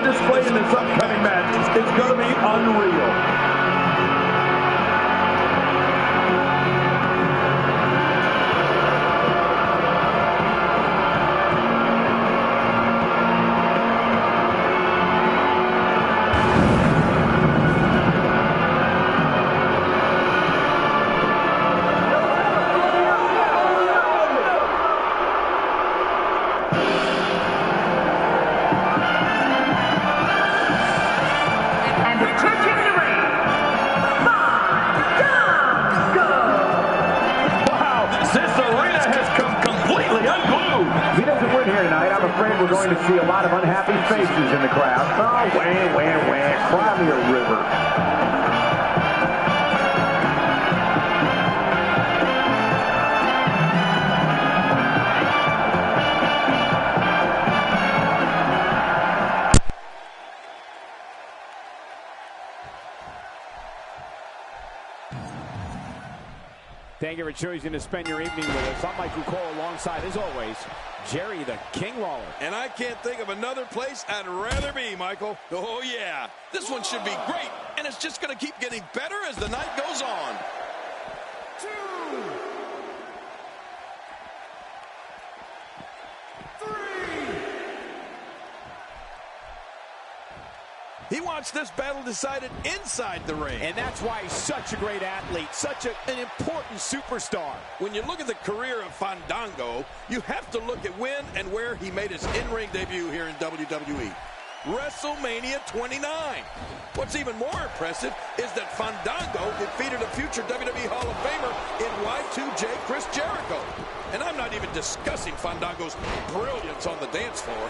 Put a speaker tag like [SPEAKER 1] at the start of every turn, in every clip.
[SPEAKER 1] on display in this upcoming match is going to be unreal.
[SPEAKER 2] We're going to see a lot of unhappy faces in the crowd. Oh, wah, wah, wah. Cry me a river.
[SPEAKER 3] Thank you for choosing to spend your evening with us. I'm Michael Cole alongside, as always, Jerry the King Lawler.
[SPEAKER 4] And I can't think of another place I'd rather be, Michael. Oh, yeah. This one should be great, and it's just going to keep getting better as the night goes on.
[SPEAKER 5] 2, 3.
[SPEAKER 4] He wants this battle decided inside the ring.
[SPEAKER 3] And that's why he's such a great athlete, such an important superstar.
[SPEAKER 4] When you look at the career of Fandango, you have to look at when and where he made his in-ring debut here in WWE. WrestleMania 29. What's even more impressive is that Fandango defeated a future WWE Hall of Famer in Y2J Chris Jericho. And I'm not even discussing Fandango's brilliance on the dance floor.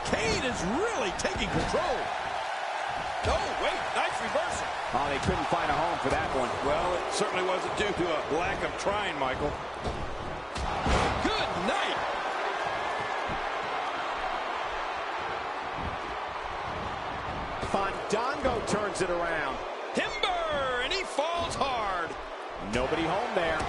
[SPEAKER 4] Kane is really taking control. Oh, wait, nice reversal.
[SPEAKER 3] Oh, they couldn't find a home for that one.
[SPEAKER 4] Well, it certainly wasn't due to a lack of trying, Michael. Good night.
[SPEAKER 3] Fandango turns it around.
[SPEAKER 4] Timber, and he falls hard.
[SPEAKER 3] Nobody home there.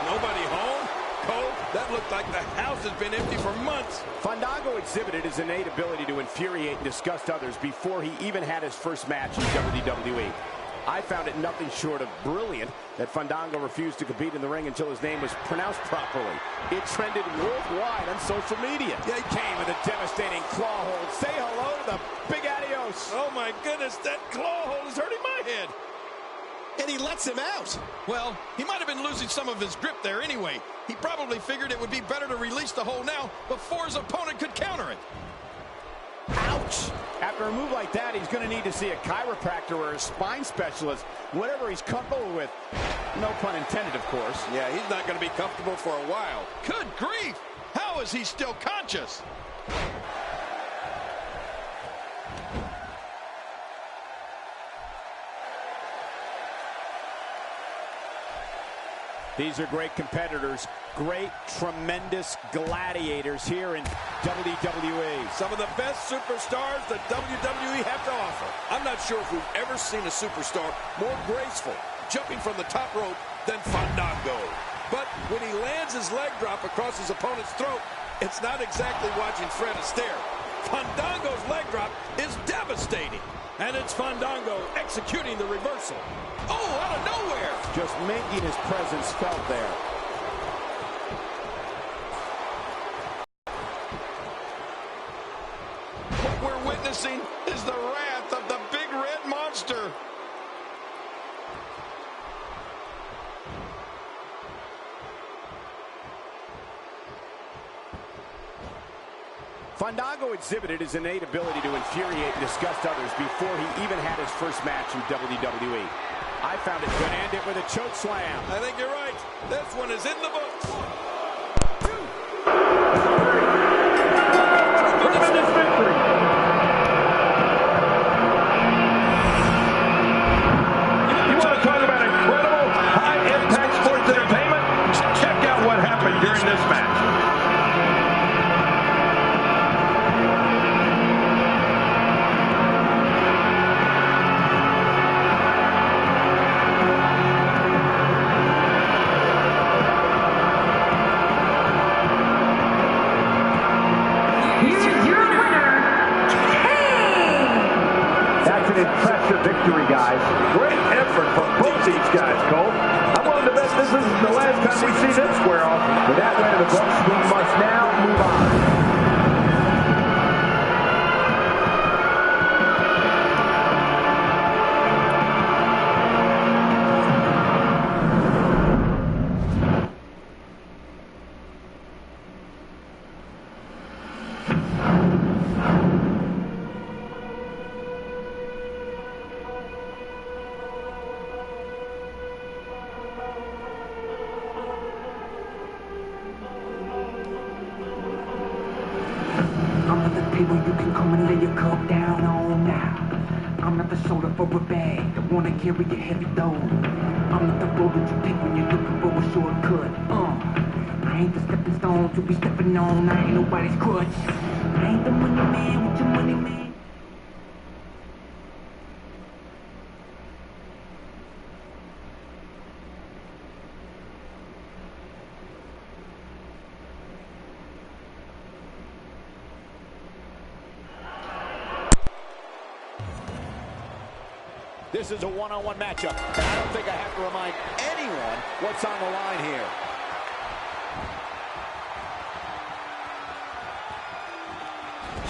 [SPEAKER 4] Nobody home? Cole, that looked like the house has been empty for months.
[SPEAKER 3] Fandango exhibited his innate ability to infuriate and disgust others before he even had his first match in WWE. I found it nothing short of brilliant that Fandango refused to compete in the ring until his name was pronounced properly. It trended worldwide on social media.
[SPEAKER 4] Yeah, he
[SPEAKER 3] came with a devastating claw hold. Say hello to the big adios.
[SPEAKER 4] Oh my goodness, that claw hold is hurting my head.
[SPEAKER 5] And he lets him out.
[SPEAKER 4] Well, he might have been losing some of his grip there anyway. He probably figured it would be better to release the hold now before his opponent could counter it.
[SPEAKER 3] Ouch! After a move like that, he's going to need to see a chiropractor or a spine specialist, whatever he's comfortable with. No pun intended, of course.
[SPEAKER 4] Yeah, he's not going to be comfortable for a while. Good grief! How is he still conscious?
[SPEAKER 3] These are great competitors, great, tremendous gladiators here in WWE.
[SPEAKER 4] Some of the best superstars that WWE have to offer. I'm not sure if we've ever seen a superstar more graceful, jumping from the top rope, than Fandango. But when he lands his leg drop across his opponent's throat, it's not exactly watching Fred Astaire. Fandango's leg drop is devastating. And it's Fandango executing the reversal. Oh, out of nowhere!
[SPEAKER 3] Just making his presence felt there.
[SPEAKER 4] What we're witnessing is the wrath of the big red monster.
[SPEAKER 3] Fandango exhibited his innate ability to infuriate and disgust others before he even had his first match in WWE. I found it good and end it with a choke slam.
[SPEAKER 4] I think you're right. This one is in the books.
[SPEAKER 1] 1, 2. Tremendous victory. You want to talk about incredible, high-impact sports entertainment? Check out what happened during this match.
[SPEAKER 2] guys. Great effort from both these guys, Cole. I'm willing to bet this isn't the last time we see them square off. With that win in the books, we must now move on.
[SPEAKER 6] I'm at the table, you can come and lay your cup down on now. I'm not the shoulder for a bag, don't wanna carry a heavy load. I'm not the road that you take when you're looking for a shortcut. I ain't the stepping stone to be stepping on, I ain't nobody's crutch. I ain't the money man with your money man.
[SPEAKER 3] This is a one-on-one matchup, and I don't think I have to remind anyone what's on the line here.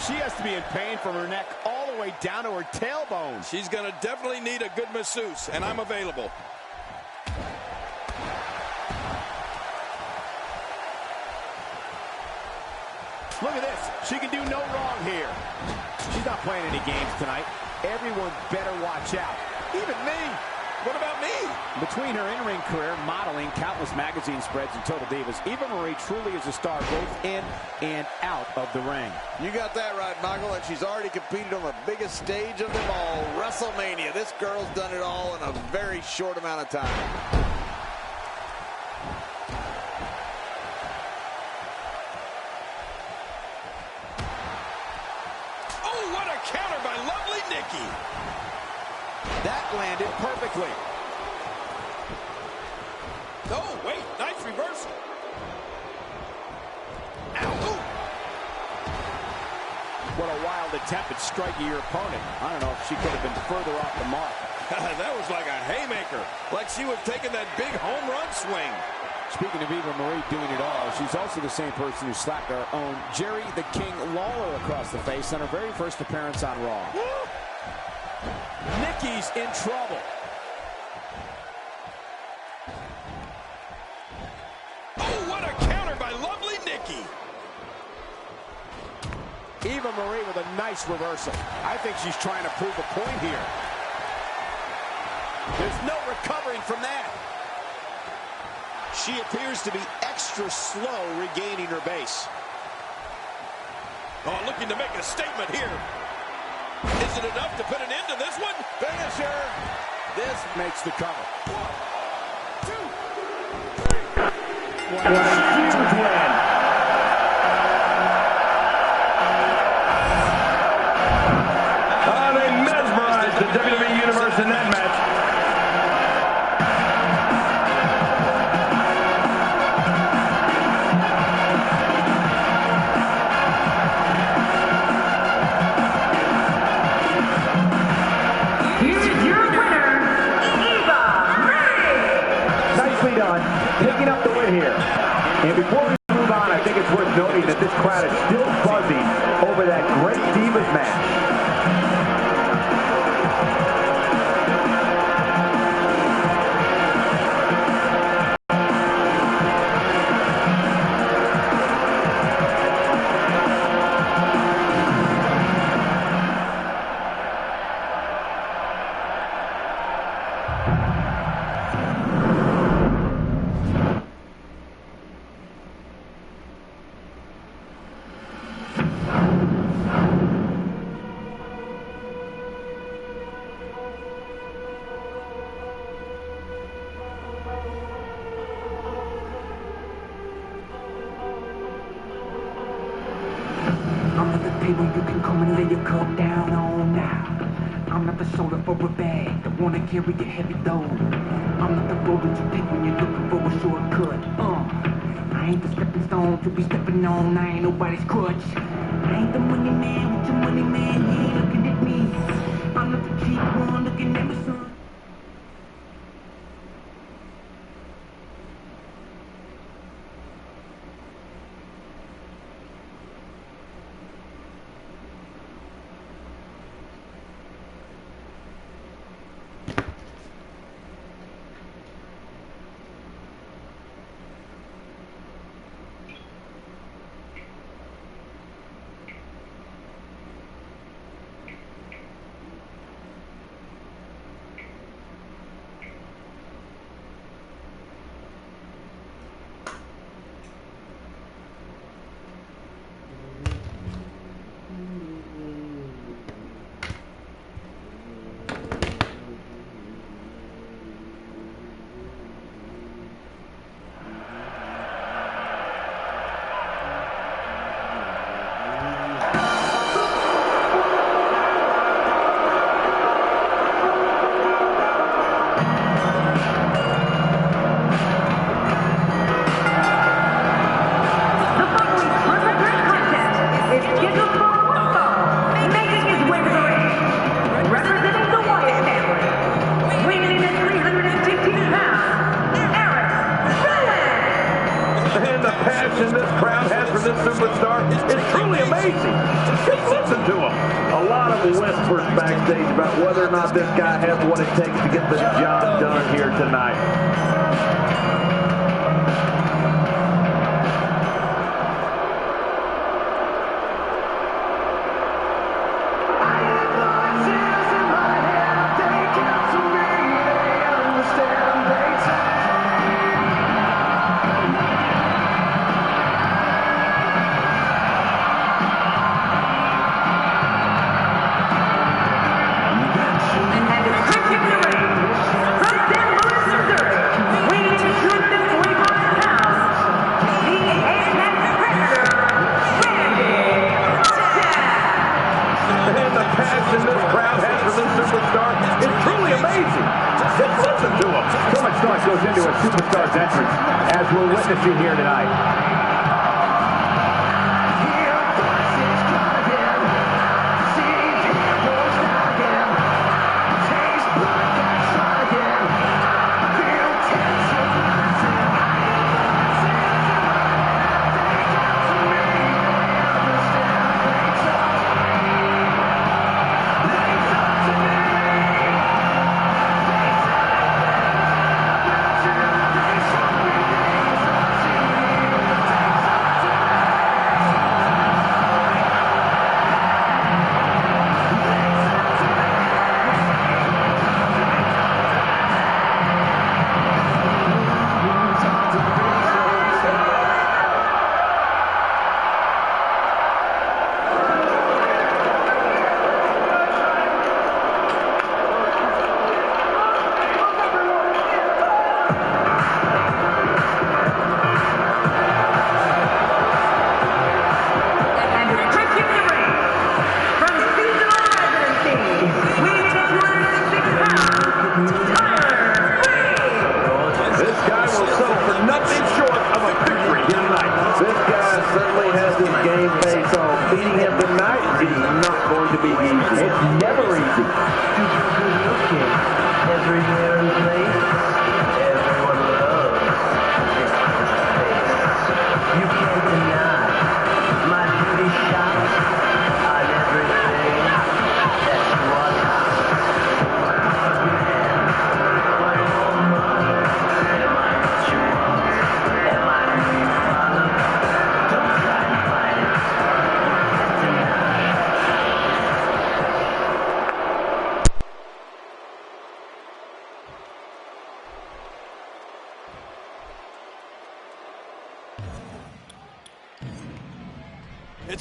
[SPEAKER 3] She has to be in pain from her neck all the way down to her tailbone.
[SPEAKER 4] She's going to definitely need a good masseuse, and I'm available.
[SPEAKER 3] Look at this. She can do no wrong here. She's not playing any games tonight. Everyone better watch out.
[SPEAKER 4] Even me. What about me?
[SPEAKER 3] Between her in-ring career, modeling, countless magazine spreads, and Total Divas, Eva Marie truly is a star both in and out of the ring.
[SPEAKER 7] You got that right, Michael, and she's already competed on the biggest stage of them all, WrestleMania. This girl's done it all in a very short amount of time.
[SPEAKER 4] Oh, what a counter by lovely Nikki.
[SPEAKER 3] That landed perfectly.
[SPEAKER 4] Oh, wait, nice reversal. Ow. Ooh.
[SPEAKER 3] What a wild attempt at striking your opponent. I don't know if she could have been further off the mark.
[SPEAKER 4] That was like a haymaker, like she was taking that big home run swing.
[SPEAKER 3] Speaking of Eva Marie doing it all, she's also the same person who slapped our own Jerry the King Lawler across the face on her very first appearance on Raw.
[SPEAKER 4] Woo!
[SPEAKER 3] Nikki's in trouble.
[SPEAKER 4] Oh, what a counter by lovely Nikki.
[SPEAKER 3] Eva Marie with a nice reversal. I think she's trying to prove a point here. There's no recovering from that.
[SPEAKER 5] She appears to be extra slow regaining her base.
[SPEAKER 4] Oh, looking to make a statement here. Is it enough to put an end to this one?
[SPEAKER 3] Finisher. This makes the cover.
[SPEAKER 5] 1, 2, 3.
[SPEAKER 2] What a huge win. They mesmerized the WWE Universe in that match. Picking up the win here. And before we move on, I think it's worth noting that this crowd is still buzzing over that great Divas match.
[SPEAKER 6] I'm at the table, you can come and lay your cup down on now. I'm not the shoulder for a bag, don't wanna carry a heavy load. I'm not the road that you take when you're looking for a shortcut. I ain't the stepping stone to be stepping on, I ain't nobody's crutch. I ain't the money man with your money man, you ain't looking at me. I'm not the cheap one looking at me, son.
[SPEAKER 2] Just listen to him. A lot of whispers backstage about whether or not this guy has what it takes to get the job done here tonight. Goes into a superstar's entrance, as we're witnessing here tonight.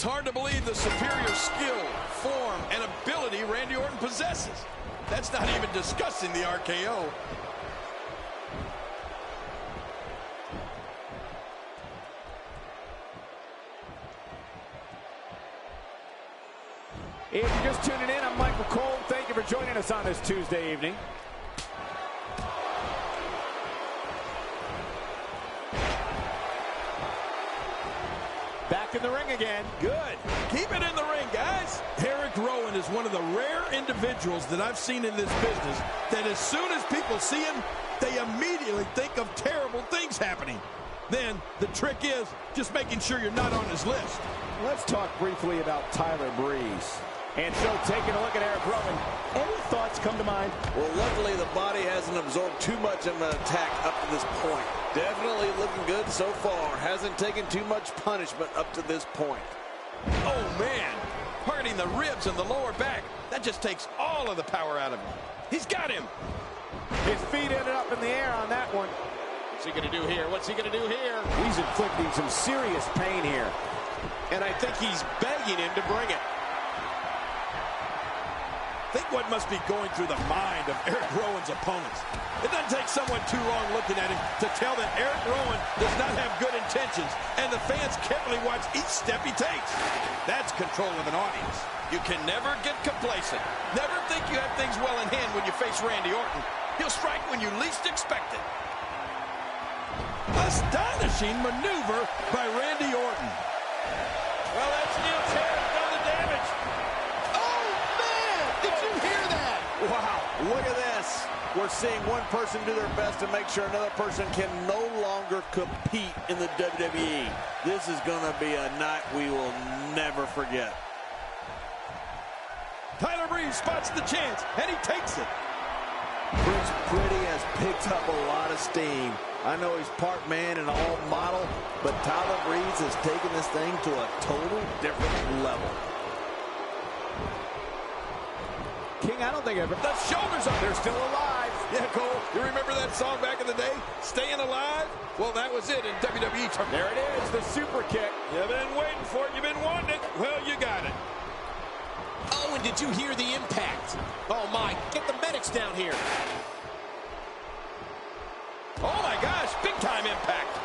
[SPEAKER 4] It's hard to believe the superior skill, form, and ability Randy Orton possesses. That's not even discussing the RKO.
[SPEAKER 3] If you're just tuning in, I'm Michael Cole. Thank you for joining us on this Tuesday evening. Back in the ring again.
[SPEAKER 4] Good. Keep it in the ring, guys. Eric Rowan is one of the rare individuals that I've seen in this business that as soon as people see him, they immediately think of terrible things happening. Then the trick is just making sure you're not on his list.
[SPEAKER 3] Let's talk briefly about Tyler Breeze. And so taking a look at Eric Rowan, any thoughts come to mind?
[SPEAKER 7] Well, luckily the body hasn't absorbed too much of an attack up to this point. Definitely looking good so far. Hasn't taken too much punishment up to this point.
[SPEAKER 4] Oh, man. Hurting the ribs and the lower back. That just takes all of the power out of him. He's got him.
[SPEAKER 3] His feet ended up in the air on that one.
[SPEAKER 5] What's he going to do here? What's he going to do here?
[SPEAKER 3] He's inflicting some serious pain here.
[SPEAKER 5] And I think he's begging him to bring it.
[SPEAKER 4] Think what must be going through the mind of Eric Rowan's opponents. It doesn't take someone too long looking at him to tell that Eric Rowan does not have good intentions, and the fans carefully watch each step he takes. That's control of an audience. You can never get complacent. Never think you have things well in hand when you face Randy Orton. He'll strike when you least expect it. Astonishing maneuver by Randy Orton.
[SPEAKER 5] Well, that's Neil Terry done the damage. Oh, man! Did you hear that?
[SPEAKER 7] Wow, look at this. We're seeing one person do their best to make sure another person can no longer compete in the WWE. This is going to be a night we will never forget.
[SPEAKER 4] Tyler Breeze spots the chance, and he takes it.
[SPEAKER 7] Prince Pretty has picked up a lot of steam. I know he's part man and all model, but Tyler Breeze has taken this thing to a total different level.
[SPEAKER 3] King, I don't think ever.
[SPEAKER 4] The shoulders up.
[SPEAKER 3] They're still alive.
[SPEAKER 4] Yeah, Cole, you remember that song back in the day? Staying Alive? Well, that was it in WWE terms.
[SPEAKER 3] There it is, the super kick.
[SPEAKER 4] You've been waiting for it. You've been wanting it. Well, you got it.
[SPEAKER 5] Oh, and did you hear the impact? Oh, my. Get the medics down here.
[SPEAKER 4] Oh, my gosh. Big-time impact.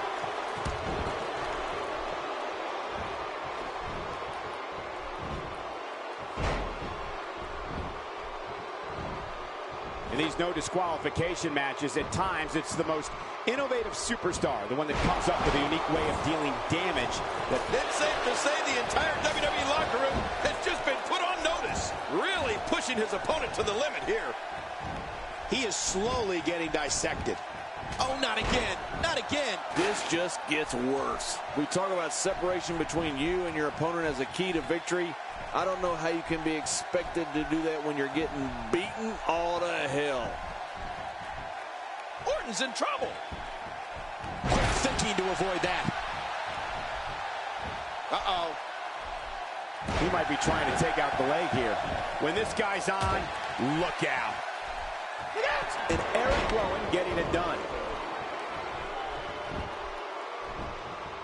[SPEAKER 3] In these no disqualification matches, at times it's the most innovative superstar, the one that comes up with a unique way of dealing damage.
[SPEAKER 4] It's safe to say the entire WWE locker room has just been put on notice. Really pushing his opponent to the limit here.
[SPEAKER 5] He is slowly getting dissected. Oh, not again. Not again.
[SPEAKER 7] This just gets worse. We talk about separation between you and your opponent as a key to victory. I don't know how you can be expected to do that when you're getting beaten all to hell.
[SPEAKER 4] Orton's in trouble.
[SPEAKER 5] Quick thinking to avoid that. Uh-oh.
[SPEAKER 3] He might be trying to take out the leg here. When this guy's on, look out. Look out! And Eric Rowan getting it done.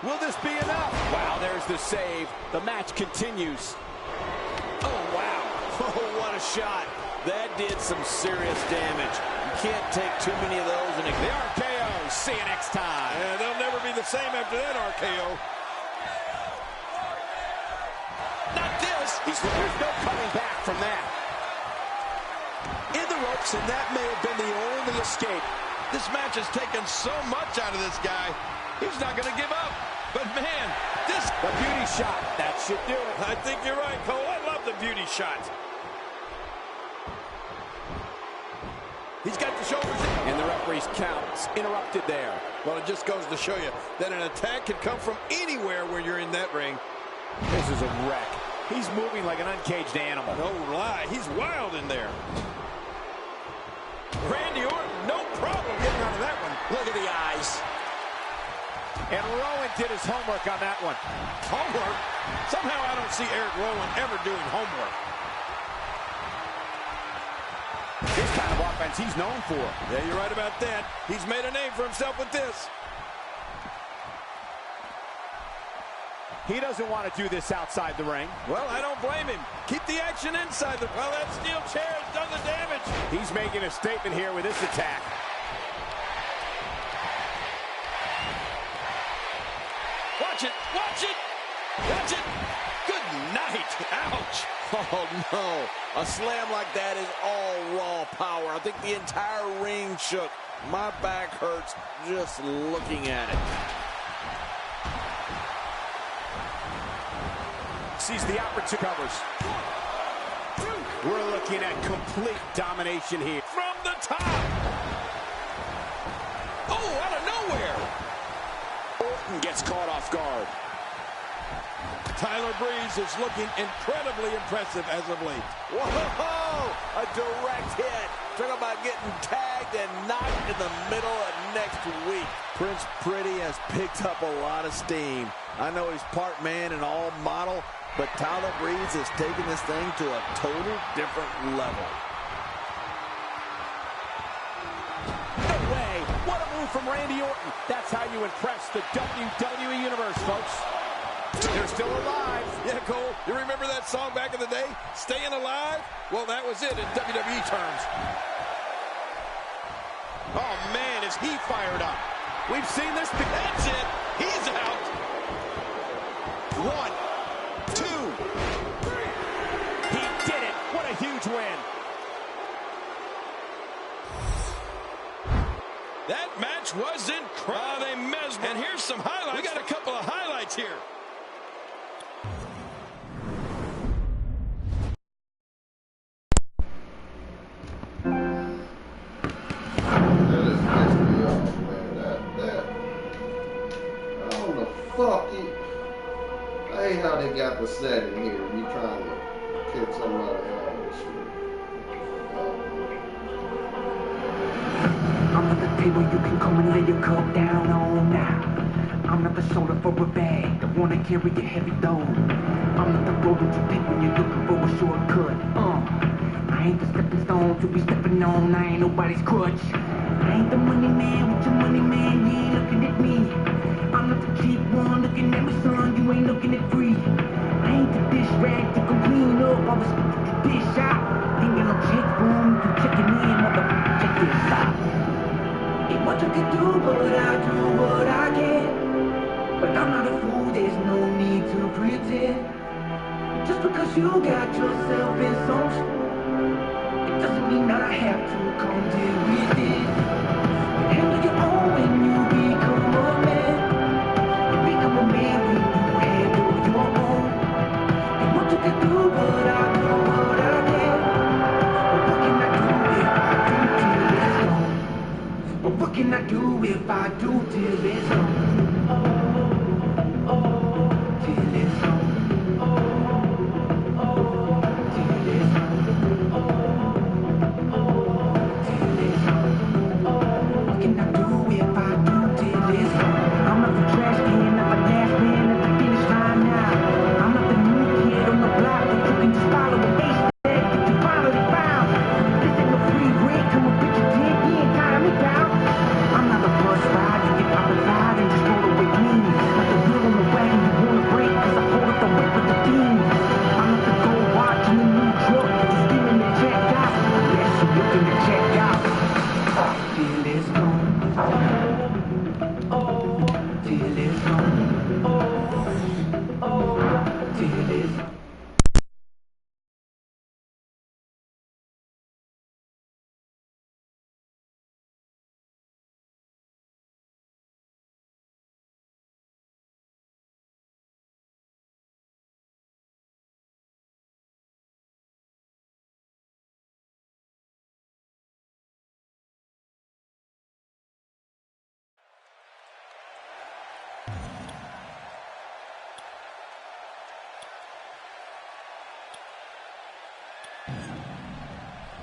[SPEAKER 3] Will this be enough? Wow, there's the save. The match continues.
[SPEAKER 7] Oh, wow. Oh, what a shot. That did some serious damage. You can't take too many of those. And
[SPEAKER 3] the RKO. See you next time.
[SPEAKER 4] Yeah, they'll never be the same after that RKO.
[SPEAKER 5] Not this.
[SPEAKER 3] There's no coming back from that.
[SPEAKER 5] In the ropes, and that may have been the only escape.
[SPEAKER 4] This match has taken so much out of this guy. He's not going to give up. But, man, this...
[SPEAKER 3] The beauty shot. That should do it.
[SPEAKER 4] I think you're right, Cole. I love the beauty shot. He's got the shoulders in.
[SPEAKER 3] And the referee's count's interrupted there.
[SPEAKER 4] Well, it just goes to show you that an attack can come from anywhere when you're in that ring.
[SPEAKER 3] This is a wreck. He's moving like an uncaged animal.
[SPEAKER 4] No lie. He's wild in there. Randy Orton, no problem getting out of that one.
[SPEAKER 5] Look at the eyes.
[SPEAKER 3] And Rowan did his homework on that one.
[SPEAKER 4] Homework? Somehow I don't see Eric Rowan ever doing homework.
[SPEAKER 3] This kind of offense he's known for.
[SPEAKER 4] Yeah, you're right about that. He's made a name for himself with this.
[SPEAKER 3] He doesn't want to do this outside the ring.
[SPEAKER 4] Well, I don't blame him. Keep the action inside the... Well, that steel chair has done the damage.
[SPEAKER 3] He's making a statement here with this attack.
[SPEAKER 4] Watch it! Watch it! Watch it! Good night! Ouch!
[SPEAKER 7] Oh, no. A slam like that is all raw power. I think the entire ring shook. My back hurts just looking at it.
[SPEAKER 3] Sees the opportunity. Covers. We're looking at complete domination here.
[SPEAKER 4] From the top! Oh, out of nowhere!
[SPEAKER 5] Orton gets caught off guard.
[SPEAKER 4] Tyler Breeze is looking incredibly impressive as of late.
[SPEAKER 7] Whoa! A direct hit. Talk about getting tagged and knocked in the middle of next week. Prince Pretty has picked up a lot of steam. I know he's part man and all model, but Tyler Breeze has taken this thing to a total different level.
[SPEAKER 3] No way! What a move from Randy Orton. That's how you impress the WWE Universe, folks. They're still alive.
[SPEAKER 4] Yeah, Cole, you remember that song back in the day? Staying Alive? Well, that was it in WWE terms.
[SPEAKER 5] Oh, man, is he fired up.
[SPEAKER 3] We've seen this.
[SPEAKER 4] That's it. He's out.
[SPEAKER 5] 1, 2, 3.
[SPEAKER 3] He did it. What a huge win.
[SPEAKER 4] That match was incredible. They mesmerized. And here's some highlights. We got a couple of highlights here.
[SPEAKER 8] I hate how they got the setting here. You trying to kick somebody out.
[SPEAKER 6] I'm at the table you can come and lay your cup down on now. I'm not the shoulder for a bag, don't wanna carry a heavy load. I'm not the road that you take when you're looking for a shortcut. I ain't the stepping stone to be stepping on, I ain't nobody's crutch. I ain't the money man with your money man, you ain't looking at me. I'm not the cheap one looking at me, son, you ain't looking at free. I ain't the dish rag you can clean up, I was the dish out. Thinking I'm check boom, you can check it in, motherfucker, check this out. Ain't much I can do, but I do what I can. But I'm not a fool, there's no need to pretend. Just because you got yourself in some shit, it doesn't mean I have to come deal with it. Handle your own when you become a man. You become a man when you handle your own. Ain't much I can do, but I do what I can. But what can I do if I do till it's gone? But what can I do if I do till it's gone? Till it's gone.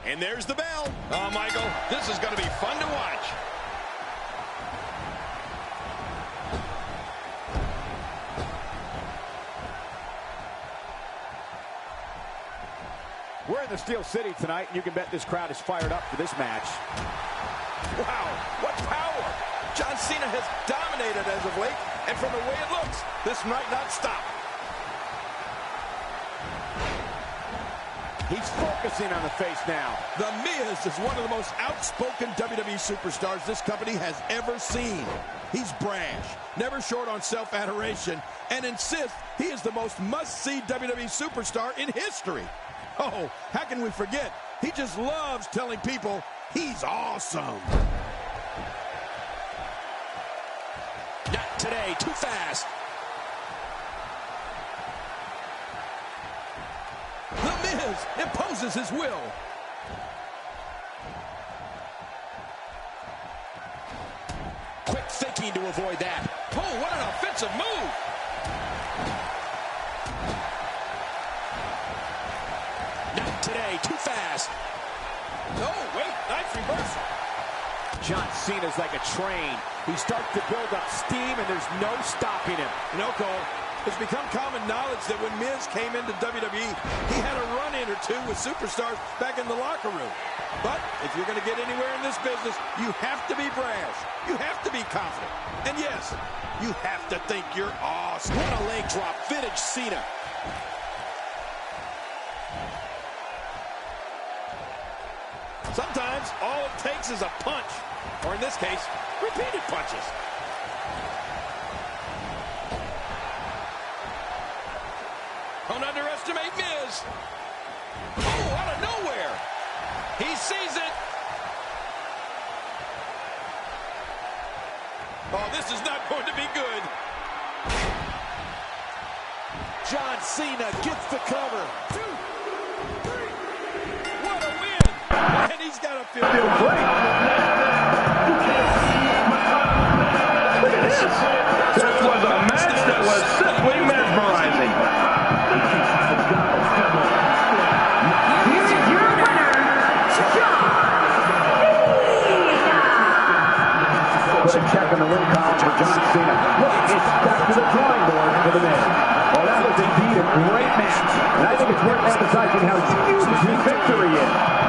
[SPEAKER 4] And there's the bell. Oh, Michael, this is going to be fun to watch.
[SPEAKER 3] We're in the Steel City tonight, and you can bet this crowd is fired up for this match.
[SPEAKER 4] Wow, what power! John Cena has dominated as of late, and from the way it looks, this might not stop.
[SPEAKER 3] He's focusing on the face now.
[SPEAKER 4] The Miz is one of the most outspoken WWE superstars this company has ever seen. He's brash, never short on self-adoration, and insists he is the most must-see WWE superstar in history. Oh, how can we forget? He just loves telling people he's awesome.
[SPEAKER 5] Not today, too fast.
[SPEAKER 4] The Miz imposes his will.
[SPEAKER 5] Quick thinking to avoid that.
[SPEAKER 4] Oh, what an offensive move.
[SPEAKER 5] Not today, too fast.
[SPEAKER 4] Oh, wait, nice reversal.
[SPEAKER 3] John Cena's like a train. He starts to build up steam, and there's no stopping him.
[SPEAKER 4] You know, Cole, it's become common knowledge that when Miz came into WWE, he had a run-in or two with superstars back in the locker room. But if you're going to get anywhere in this business, you have to be brash. You have to be confident. And yes, you have to think you're awesome.
[SPEAKER 5] What a leg drop. Vintage Cena.
[SPEAKER 4] Sometimes all it takes is a punch, or in this case, repeated punches. Don't underestimate Miz. Oh, out of nowhere. He sees it. Oh, this is not going to be good.
[SPEAKER 5] John Cena gets the cover.
[SPEAKER 4] 2, 3. What a win. And he's got to feel
[SPEAKER 2] great. Look at this. This was a match that was simply mesmerizing. match. And I think it's worth emphasizing how huge his victory is.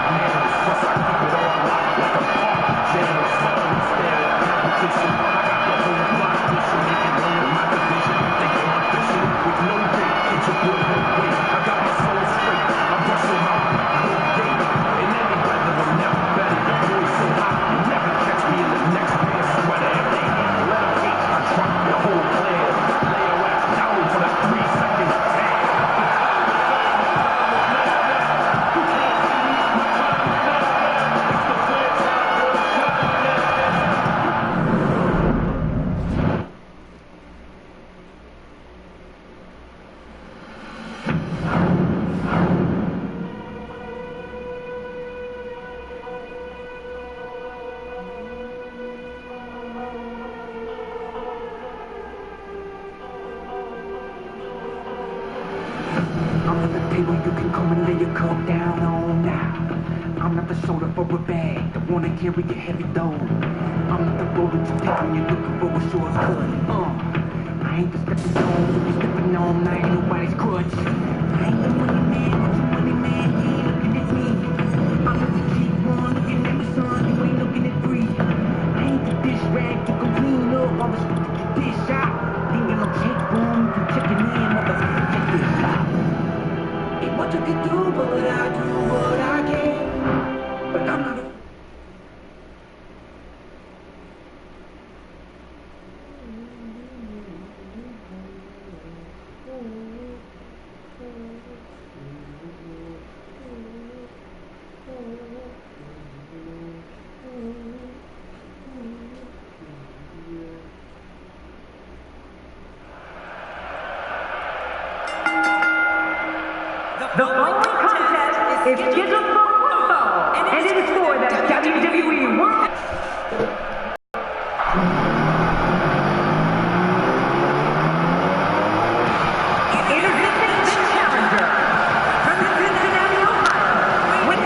[SPEAKER 6] table you can come and lay your cup down on now. I'm not the shoulder for a bag that wanna carry your heavy load. I'm not the road that you take when you're looking for a shortcut. I ain't the stepping stone, you be stepping on, I ain't nobody's crutch. I ain't the money man, but you money man, you ain't looking at me. I'm not the cheap one, looking at my son, you ain't looking at free. I ain't the dish rag you can clean up all the stuff that you dish out. Ain't got no check room, you can check it in, motherfucker, check this out. Ain't what you can do, but I do what I can. But I'm not a
[SPEAKER 8] The following contest is scheduled for one fall, and it is for the WWE World. Introducing the challenger from Cincinnati, Ohio, with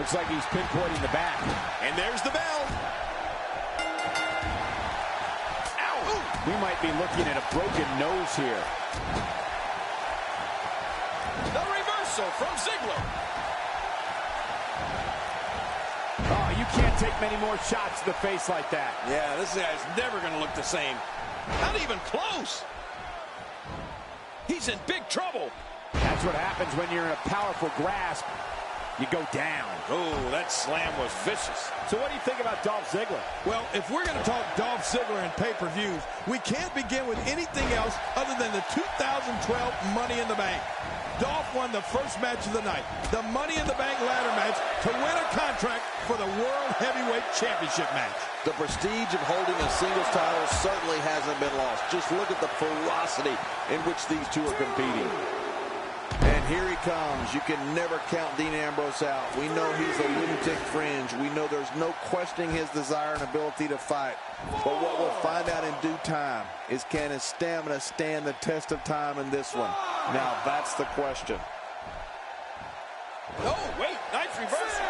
[SPEAKER 3] looks like he's pinpointing the back.
[SPEAKER 4] And there's the bell. Ow!
[SPEAKER 3] We might be looking at a broken nose here.
[SPEAKER 4] The reversal from Ziggler.
[SPEAKER 3] Oh, you can't take many more shots to the face like that.
[SPEAKER 4] Yeah, this guy's never going to look the same. Not even close. He's in big trouble.
[SPEAKER 3] That's what happens when you're in a powerful grasp. You go down.
[SPEAKER 4] Oh, that slam was vicious.
[SPEAKER 3] So what do you think about Dolph Ziggler?
[SPEAKER 5] Well, if we're going to talk Dolph Ziggler in pay-per-views, we can't begin with anything else other than the 2012 Money in the Bank. Dolph won the first match of the night, the Money in the Bank ladder match, to win a contract for the World Heavyweight Championship match.
[SPEAKER 7] The prestige of holding a singles title certainly hasn't been lost. Just look at the ferocity in which these two are competing. And here he comes. You can never count Dean Ambrose out. We know he's a lunatic fringe. We know there's no questioning his desire and ability to fight. But what we'll find out in due time is, can his stamina stand the test of time in this one? Now that's the question.
[SPEAKER 5] Oh, wait, nice reversal.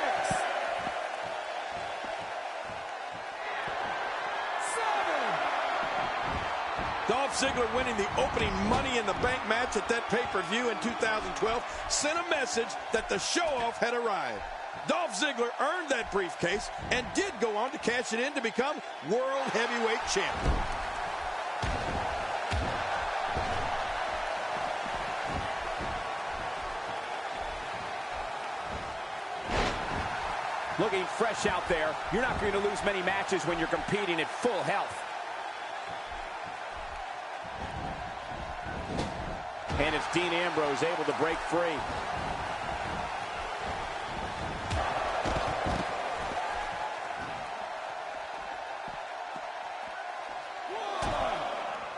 [SPEAKER 5] Dolph Ziggler winning the opening Money in the Bank match at that pay-per-view in 2012 sent a message that the show-off had arrived. Dolph Ziggler earned that briefcase and did go on to cash it in to become World Heavyweight Champion.
[SPEAKER 3] Looking fresh out there. You're not going to lose many matches when you're competing at full health. And it's Dean Ambrose able to break free.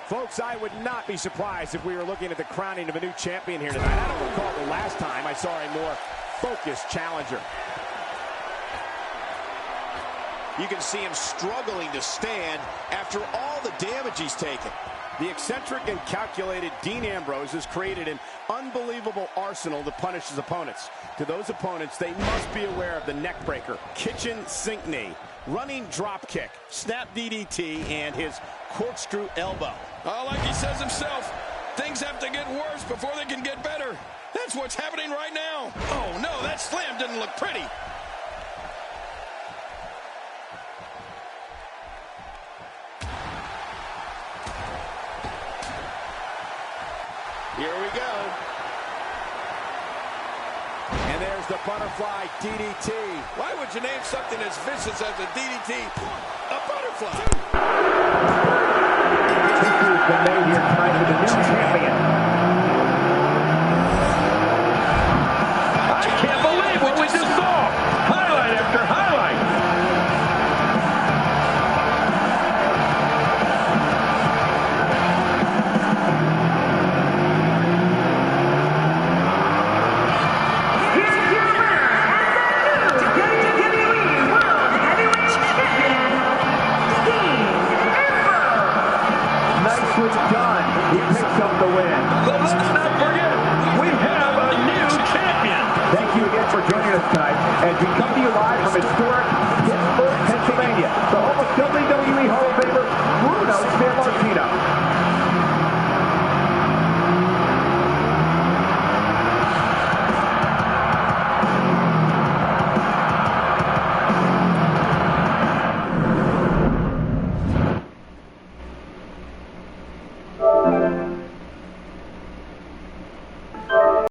[SPEAKER 3] Folks, I would not be surprised if we were looking at the crowning of a new champion here tonight. I don't recall the last time I saw a more focused challenger.
[SPEAKER 7] You can see him struggling to stand after all the damage he's taken.
[SPEAKER 3] The eccentric and calculated Dean Ambrose has created an unbelievable arsenal to punish his opponents. To those opponents, they must be aware of the neck breaker, kitchen sink knee, running drop kick, snap DDT, and his corkscrew elbow.
[SPEAKER 5] Like he says himself, things have to get worse before they can get better. That's what's happening right now. Oh, no, that slam didn't look pretty.
[SPEAKER 7] Here we go.
[SPEAKER 3] And there's the butterfly DDT.
[SPEAKER 5] Why would you name something as vicious as a DDT a butterfly?
[SPEAKER 2] History has been made here tonight with the new champion.
[SPEAKER 1] I can't believe what we just saw. Highlight after highlight.
[SPEAKER 2] Done. He picks up the win.
[SPEAKER 1] But let's not forget, we have a new champion.
[SPEAKER 2] Thank you again for joining us tonight as we come to you live from historic